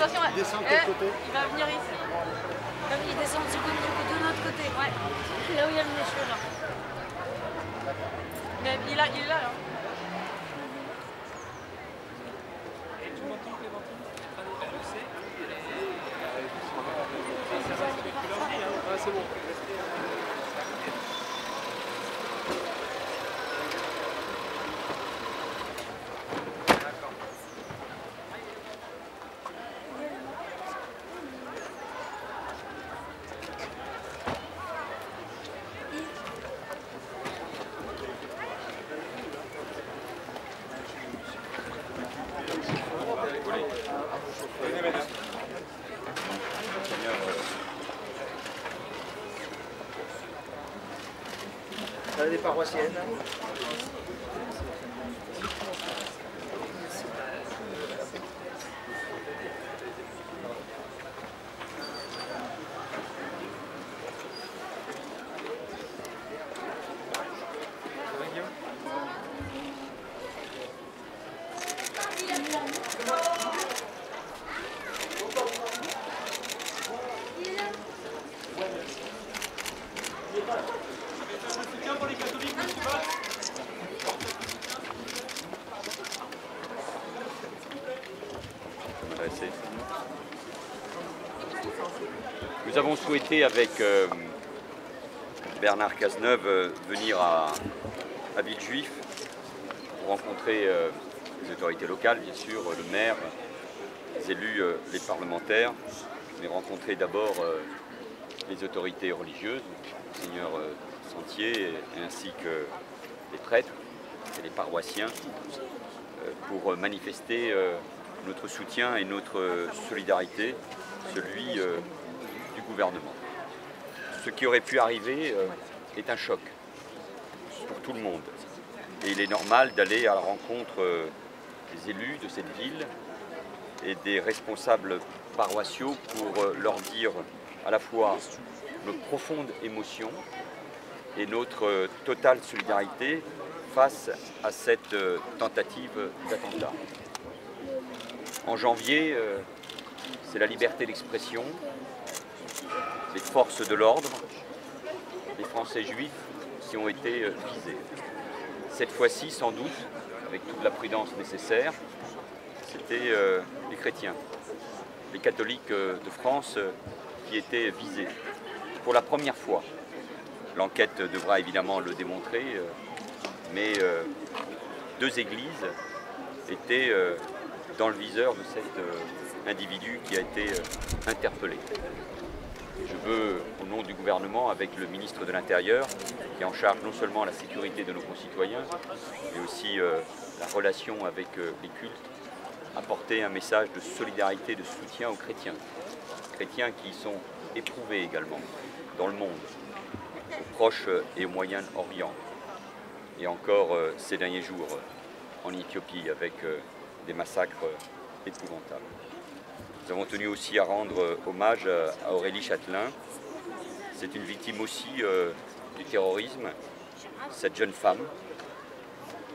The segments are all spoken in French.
Attention, Il descend de quel côté? Il va venir ici. Comme il descend de notre côté, ouais. Là où il y a le monsieur là. Mais il est là, là. C'est bon. Des paroissiennes. Nous avons souhaité avec Bernard Cazeneuve venir à Villejuif pour rencontrer les autorités locales, bien sûr, le maire, les élus, les parlementaires, mais rencontrer d'abord les autorités religieuses, Monseigneur Sentier, ainsi que les prêtres et les paroissiens, pour manifester notre soutien et notre solidarité, celui du gouvernement. Ce qui aurait pu arriver est un choc pour tout le monde. Et il est normal d'aller à la rencontre des élus de cette ville et des responsables paroissiaux pour leur dire à la fois notre profonde émotion et notre totale solidarité face à cette tentative d'attentat. En janvier, c'est la liberté d'expression, les forces de l'ordre, les Français juifs qui ont été visés. Cette fois-ci, sans doute, avec toute la prudence nécessaire, c'était les chrétiens, les catholiques de France qui étaient visés. Pour la première fois, l'enquête devra évidemment le démontrer, mais deux églises étaient dans le viseur de cet individu qui a été interpellé. Je veux, au nom du gouvernement, avec le ministre de l'Intérieur, qui est en charge non seulement la sécurité de nos concitoyens, mais aussi la relation avec les cultes, apporter un message de solidarité, de soutien aux chrétiens. Chrétiens qui sont éprouvés également dans le monde, au Proche et au Moyen-Orient, et encore ces derniers jours en Éthiopie avec des massacres épouvantables. Nous avons tenu aussi à rendre hommage à Aurélie Chatelain. C'est une victime aussi du terrorisme, cette jeune femme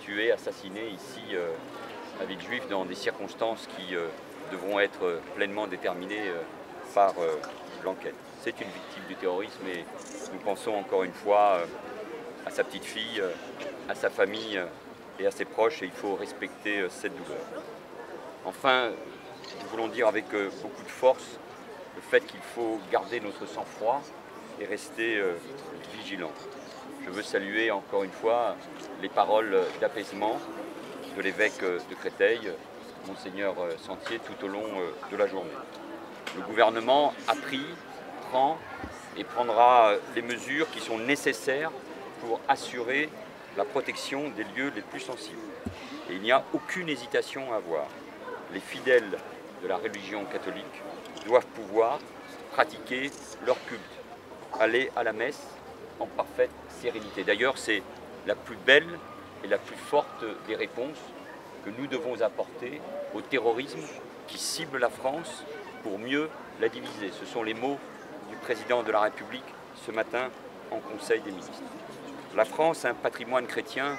tuée, assassinée ici à Villejuif dans des circonstances qui devront être pleinement déterminées par l'enquête. C'est une victime du terrorisme et nous pensons encore une fois à sa petite fille, à sa famille et à ses proches, et il faut respecter cette douleur. Enfin, nous voulons dire avec beaucoup de force le fait qu'il faut garder notre sang-froid et rester vigilant. Je veux saluer encore une fois les paroles d'apaisement de l'évêque de Créteil, Monseigneur Sentier, tout au long de la journée. Le gouvernement a pris, prend et prendra les mesures qui sont nécessaires pour assurer la protection des lieux les plus sensibles. Et il n'y a aucune hésitation à avoir. Les fidèles de la religion catholique doivent pouvoir pratiquer leur culte, aller à la messe en parfaite sérénité. D'ailleurs, c'est la plus belle et la plus forte des réponses que nous devons apporter au terrorisme qui cible la France pour mieux la diviser. Ce sont les mots du président de la République ce matin en Conseil des ministres. La France a un patrimoine chrétien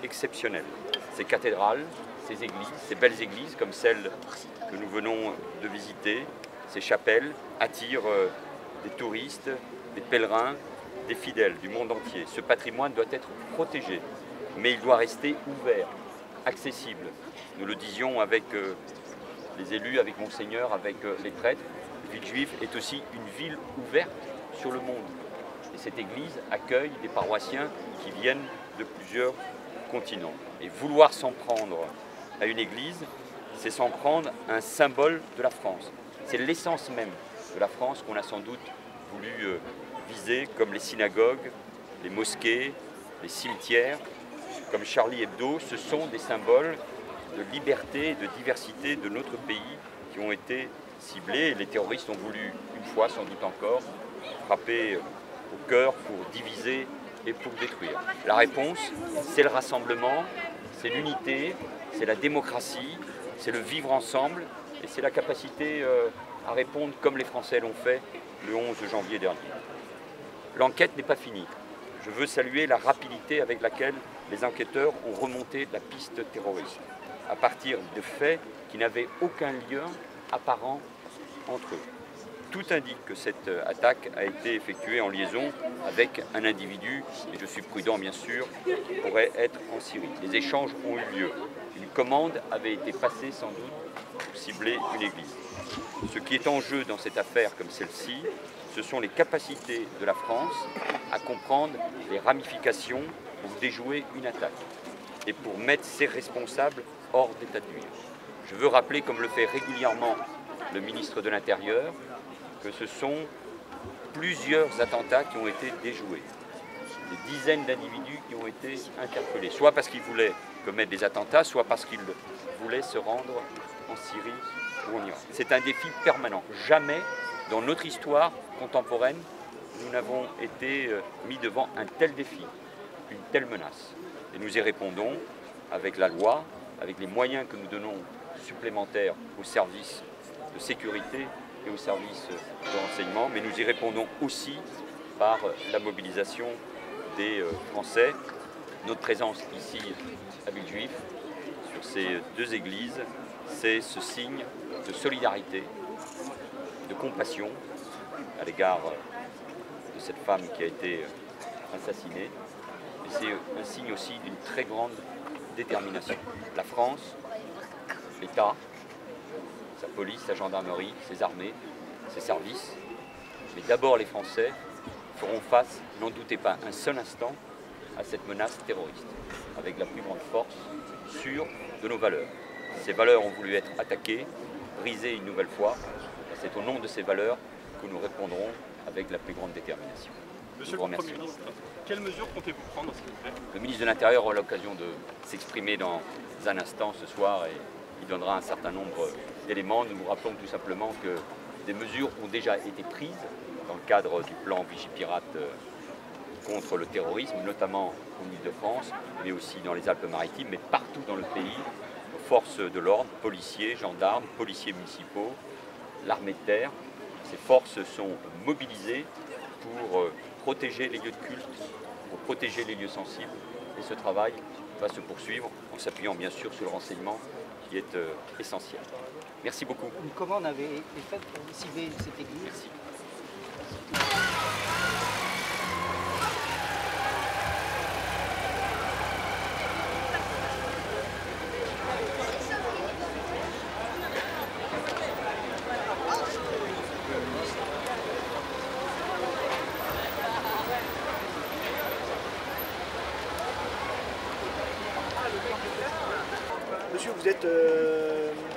exceptionnel. Ses cathédrales, ces églises, ces belles églises comme celle que nous venons de visiter, ces chapelles attirent des touristes, des pèlerins, des fidèles du monde entier. Ce patrimoine doit être protégé, mais il doit rester ouvert, accessible. Nous le disions avec les élus, avec Monseigneur, avec les prêtres. Villejuif est aussi une ville ouverte sur le monde. Et cette église accueille des paroissiens qui viennent de plusieurs continents. Et vouloir s'en prendre à une église, c'est s'en prendre à un symbole de la France. C'est l'essence même de la France qu'on a sans doute voulu viser, comme les synagogues, les mosquées, les cimetières, comme Charlie Hebdo. Ce sont des symboles de liberté et de diversité de notre pays qui ont été ciblés. Les terroristes ont voulu, une fois, sans doute encore, frapper au cœur pour diviser et pour détruire. La réponse, c'est le rassemblement, c'est l'unité, c'est la démocratie, c'est le vivre ensemble et c'est la capacité à répondre comme les Français l'ont fait le 11 janvier dernier. L'enquête n'est pas finie. Je veux saluer la rapidité avec laquelle les enquêteurs ont remonté la piste terroriste, à partir de faits qui n'avaient aucun lien apparent entre eux. Tout indique que cette attaque a été effectuée en liaison avec un individu, et je suis prudent bien sûr, qui pourrait être en Syrie. Les échanges ont eu lieu. Une commande avait été passée sans doute pour cibler une église. Ce qui est en jeu dans cette affaire comme celle-ci, ce sont les capacités de la France à comprendre les ramifications pour déjouer une attaque et pour mettre ses responsables hors d'état de nuire. Je veux rappeler, comme le fait régulièrement le ministre de l'Intérieur, que ce sont plusieurs attentats qui ont été déjoués, des dizaines d'individus qui ont été interpellés, soit parce qu'ils voulaient commettre des attentats, soit parce qu'ils voulaient se rendre en Syrie ou en Irak. C'est un défi permanent. Jamais dans notre histoire contemporaine, nous n'avons été mis devant un tel défi, une telle menace. Et nous y répondons avec la loi, avec les moyens que nous donnons supplémentaires aux services de sécurité et aux services de renseignement, mais nous y répondons aussi par la mobilisation des Français. Notre présence ici à Villejuif, sur ces deux églises, c'est ce signe de solidarité, de compassion à l'égard de cette femme qui a été assassinée. Et c'est un signe aussi d'une très grande détermination. La France, l'État, sa police, sa gendarmerie, ses armées, ses services, mais d'abord les Français feront face, n'en doutez pas un seul instant, à cette menace terroriste, avec la plus grande force, sûre de nos valeurs. Ces valeurs ont voulu être attaquées, brisées une nouvelle fois, et c'est au nom de ces valeurs que nous répondrons avec la plus grande détermination. Monsieur le Premier ministre, quelles mesures comptez-vous prendre, s'il vous plaît? Le ministre de l'Intérieur aura l'occasion de s'exprimer dans un instant ce soir et il donnera un certain nombre d'éléments. Nous vous rappelons tout simplement que des mesures ont déjà été prises dans le cadre du plan Vigipirate contre le terrorisme, notamment en Île-de-France, mais aussi dans les Alpes-Maritimes, mais partout dans le pays. Forces de l'ordre, policiers, gendarmes, policiers municipaux, l'armée de terre, ces forces sont mobilisées pour protéger les lieux de culte, pour protéger les lieux sensibles. Et ce travail va se poursuivre en s'appuyant bien sûr sur le renseignement qui est essentiel. Merci beaucoup. Une commande avait été faite pour cibler cette église. Merci. Monsieur, vous êtes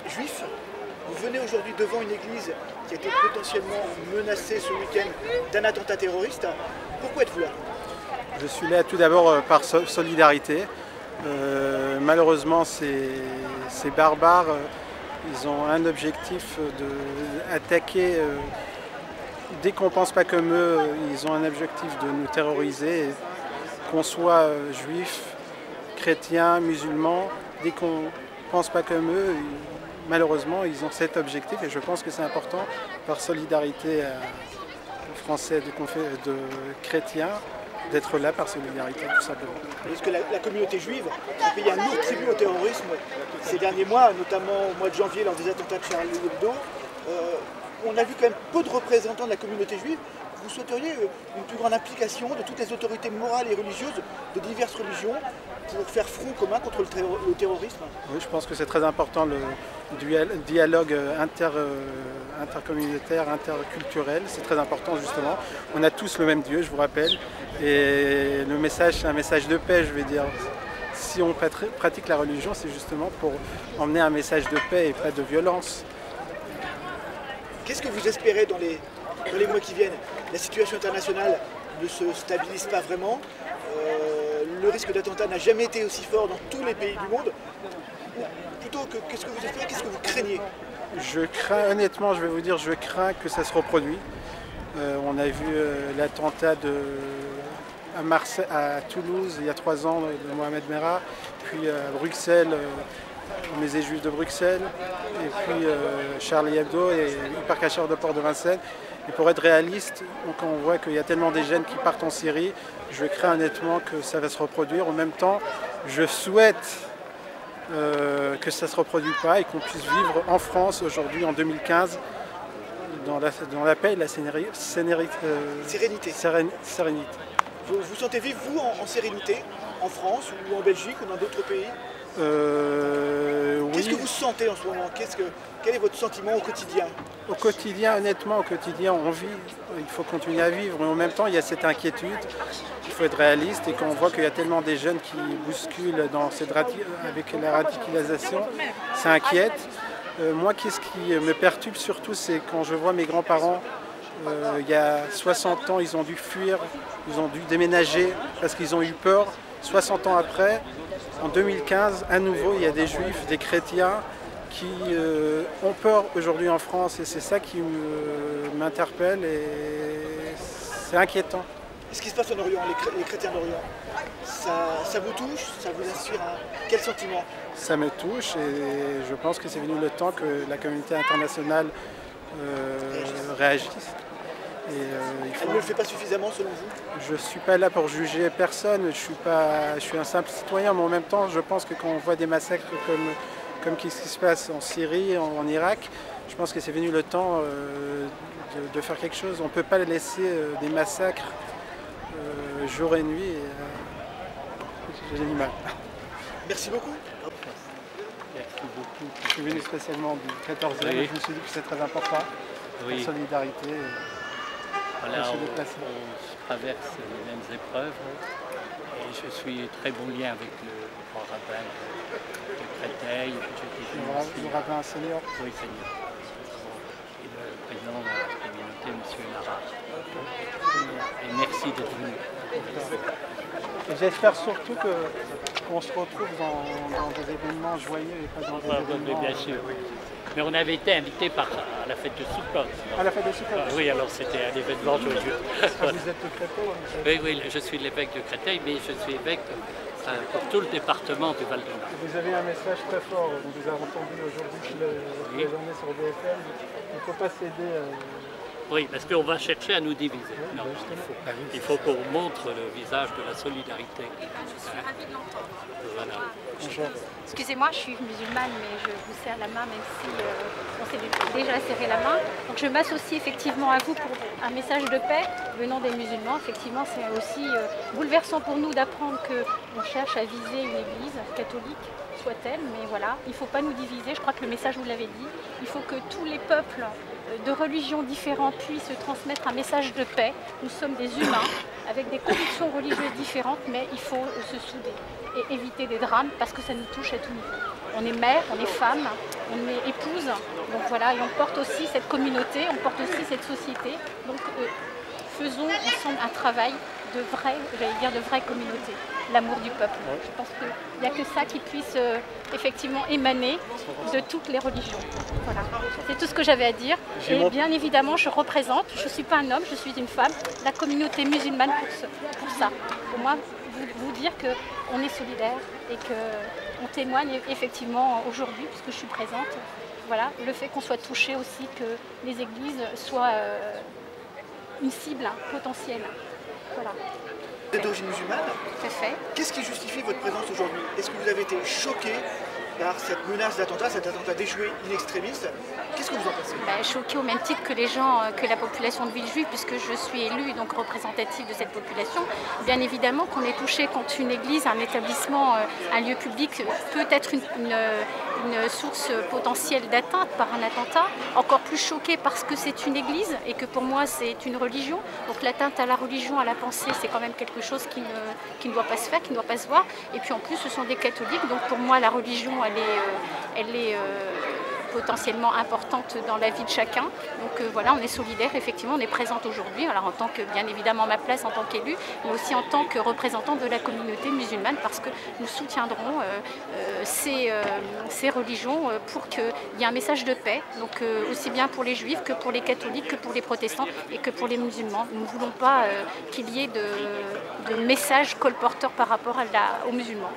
juif. Vous venez aujourd'hui devant une église qui a été potentiellement menacée ce week-end d'un attentat terroriste. Pourquoi êtes-vous là? Je suis là tout d'abord par solidarité. Malheureusement, ces barbares, ils ont un objectif d'attaquer. Dès qu'on ne pense pas comme eux, ils ont un objectif de nous terroriser. Qu'on soit juif, chrétien, musulman, dès qu'on ne pense pas comme eux, malheureusement, ils ont cet objectif et je pense que c'est important, par solidarité aux Français de chrétiens, d'être là par solidarité, tout simplement. Est-ce que la communauté juive a payé un lourd tribut au terrorisme ces derniers mois, notamment au mois de janvier lors des attentats de Charlie Hebdo? On a vu quand même peu de représentants de la communauté juive. Vous souhaiteriez une plus grande implication de toutes les autorités morales et religieuses de diverses religions pour faire front commun contre le terrorisme? Oui, je pense que c'est très important le dialogue intercommunautaire, interculturel. C'est très important justement. On a tous le même Dieu, je vous rappelle. Et le message, c'est un message de paix, je vais dire. Si on pratique la religion, c'est justement pour emmener un message de paix et pas de violence. Qu'est-ce que vous espérez dans les mois qui viennent? La situation internationale ne se stabilise pas vraiment. Le risque d'attentat n'a jamais été aussi fort dans tous les pays du monde. Plutôt que qu'est-ce que vous espérez, qu'est-ce que vous craignez? Je crains, honnêtement, je vais vous dire, je crains que ça se reproduise. On a vu l'attentat à Toulouse il y a 3 ans de Mohamed Merah, puis à Bruxelles, au musée juif de Bruxelles, et puis Charlie Hebdo et Hypercacher de Port-de-Vincennes. Et pour être réaliste, quand on voit qu'il y a tellement de jeunes qui partent en Syrie, je crains honnêtement que ça va se reproduire. En même temps, je souhaite que ça ne se reproduise pas et qu'on puisse vivre en France aujourd'hui, en 2015, dans la paix et la sérénité. Vous sentez vivre, vous, en sérénité, en France ou en Belgique ou dans d'autres pays? Oui. Qu'est-ce que vous sentez en ce moment? Quel est votre sentiment au quotidien? Au quotidien, honnêtement, au quotidien, on vit. Il faut continuer à vivre. Mais en même temps, il y a cette inquiétude. Il faut être réaliste. Et quand on voit qu'il y a tellement des jeunes qui bousculent avec la radicalisation, ça inquiète. Moi, ce qui me perturbe surtout, c'est quand je vois mes grands-parents, il y a 60 ans, ils ont dû fuir, ils ont dû déménager parce qu'ils ont eu peur. 60 ans après, en 2015, à nouveau, il y a des juifs, des chrétiens qui ont peur aujourd'hui en France. Et c'est ça qui m'interpelle et c'est inquiétant. Ce qui se passe en Orient, les chrétiens d'Orient, ça vous touche? Ça vous inspire quel sentiment? Ça me touche et je pense que c'est venu le temps que la communauté internationale réagisse. Elle ne le fait pas suffisamment selon vous? Je ne suis pas là pour juger personne, je suis un simple citoyen, mais en même temps je pense que quand on voit des massacres comme ce qui se passe en Syrie, en Irak, je pense que c'est venu le temps de faire quelque chose. On ne peut pas laisser des massacres jour et nuit. J'ai du mal. Merci beaucoup. Merci beaucoup. Je suis venu spécialement du 14e, Oui. et je me suis dit que c'est très important, Oui. la solidarité. Voilà, se on déplacer. traverse les mêmes épreuves et je suis très bon lien avec le grand rabbin de Créteil. Le rabbin senior. Oui, Seigneur. Et le président de la communauté, M. Lara. Et merci d'être venu. Et j'espère surtout qu'on se retrouve dans des événements joyeux et pas dans des événements... Bien sûr. Mais on avait été invité à la fête de Sukkot. À la fête de Sukkot. Oui, alors c'était un événement joyeux. Vous êtes de Créteil? Oui, je suis l'évêque de Créteil, mais je suis évêque pour tout le département du Val-de-Marne. Vous avez un message très fort, on vous a entendu aujourd'hui toute la journée sur BFM. Il ne faut pas céder... Oui, parce qu'on va chercher à nous diviser. Non, il faut qu'on montre le visage de la solidarité. Je suis ravie de l'entendre. Voilà. Bonjour. Excusez-moi, je suis musulmane, mais je vous serre la main, même si on s'est déjà serré la main. Donc je m'associe effectivement à vous pour un message de paix venant des musulmans. Effectivement, c'est aussi bouleversant pour nous d'apprendre qu'on cherche à viser une église catholique, soit-elle, mais voilà, il ne faut pas nous diviser. Je crois que le message, vous l'avez dit, il faut que tous les peuples de religions différentes puissent transmettre un message de paix. Nous sommes des humains avec des convictions religieuses différentes, mais il faut se souder et éviter des drames parce que ça nous touche à tout niveau. On est mère, on est femme, on est épouse, donc voilà, et on porte aussi cette communauté, on porte aussi cette société. Donc faisons ensemble un travail de vraie communauté, l'amour du peuple. Je pense qu'il n'y a que ça qui puisse effectivement émaner de toutes les religions. Voilà, c'est tout ce que j'avais à dire. Et bien évidemment, je représente, je ne suis pas un homme, je suis une femme, la communauté musulmane pour ça. Pour moi, vous dire qu'on est solidaire et qu'on témoigne effectivement aujourd'hui, puisque je suis présente, voilà, le fait qu'on soit touché aussi, que les églises soient une cible potentielle. Voilà. Vous êtes d'origine musulmane. Tout à fait. Qu'est-ce qui justifie votre présence aujourd'hui? Est-ce que vous avez été choqué par cette menace d'attentat, cet attentat déjoué in extremis? Qu'est-ce que vous en pensez? Choquée au même titre que les gens, que la population de Villejuif, puisque je suis élue, donc représentative de cette population. Bien évidemment qu'on est touché quand une église, un établissement, un lieu public peut être une source potentielle d'atteinte par un attentat. Encore plus choquée parce que c'est une église et que pour moi c'est une religion. Donc l'atteinte à la religion, à la pensée, c'est quand même quelque chose qui ne doit pas se faire, qui ne doit pas se voir. Et puis en plus ce sont des catholiques, donc pour moi la religion elle est potentiellement importante dans la vie de chacun. Donc voilà, on est solidaire, effectivement, on est présente aujourd'hui, alors en tant que, bien évidemment, ma place en tant qu'élue, mais aussi en tant que représentante de la communauté musulmane, parce que nous soutiendrons ces religions pour qu'il y ait un message de paix, donc aussi bien pour les juifs que pour les catholiques, que pour les protestants et que pour les musulmans. Nous ne voulons pas qu'il y ait de messages colporteurs par rapport aux musulmans.